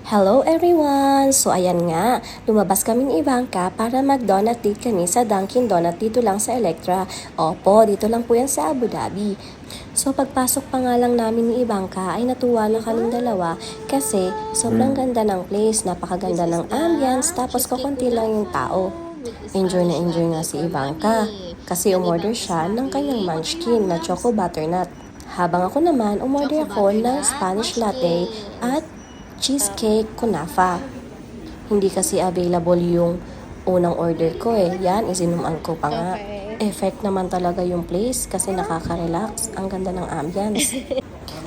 Hello everyone! So ayan nga, lumabas kami ni Ivanka para mag-donut date kami sa Dunkin Donut dito lang sa Electra. Opo, dito lang po yan sa Abu Dhabi. So pagpasok pa nga lang namin ni Ivanka ay natuwa na kaming dalawa kasi sobrang ganda ng place, napakaganda ng ambience, tapos kakunti lang yung tao. Enjoy na enjoy nga si Ivanka kasi umorder siya ng kanyang munchkin na choco butternut. Habang ako naman, umorder ako ng Spanish latte at cheesecake kunafa. Hindi kasi available yung unang order ko eh. Yan, isinuman ko pa nga. Effect naman talaga yung place kasi nakaka-relax. Ang ganda ng ambience.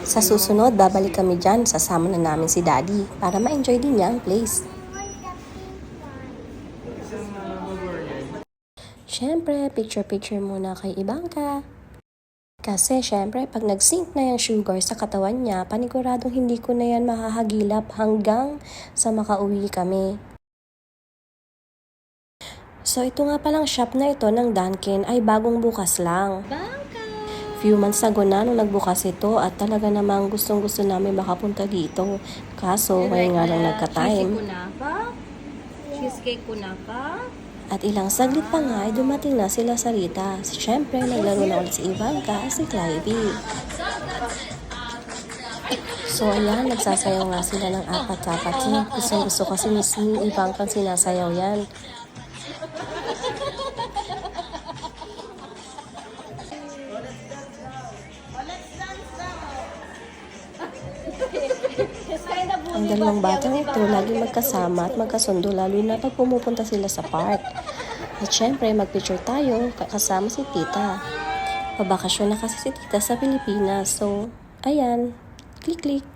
Sa susunod, babalik kami dyan. Sasama na namin si Daddy para ma-enjoy din niya ang place. Siyempre, picture-picture muna kay Ivanka. Kasi syempre, pag nag-sink na yung sugar sa katawan niya, paniguradong hindi ko na yan mahahagilap hanggang sa makauwi kami. So ito nga palang shop na ito ng Dunkin ay bagong bukas lang. Few months ago na nung nagbukas ito at talaga namang gustong-gusto namin makapunta dito. Kaso ngayon nga lang nagka-time. Cheesecake kunafa. At ilang saglit pa nga ay dumating na sila sa Rita. Siyempre, naglaro na ulit si Ivanka at si Clivey. So ayan, nagsasayaw nga sila ng apat-apat. Gusto kasi ni Ivanka sinasayaw yan. Ang dalawang batang ito laging magkasama at magkasundo lalo na pag pumupunta sila sa park. At syempre, magpicture tayo kasama si tita. Pabakasyon na kasi si tita sa Pilipinas. So, ayan, click-click.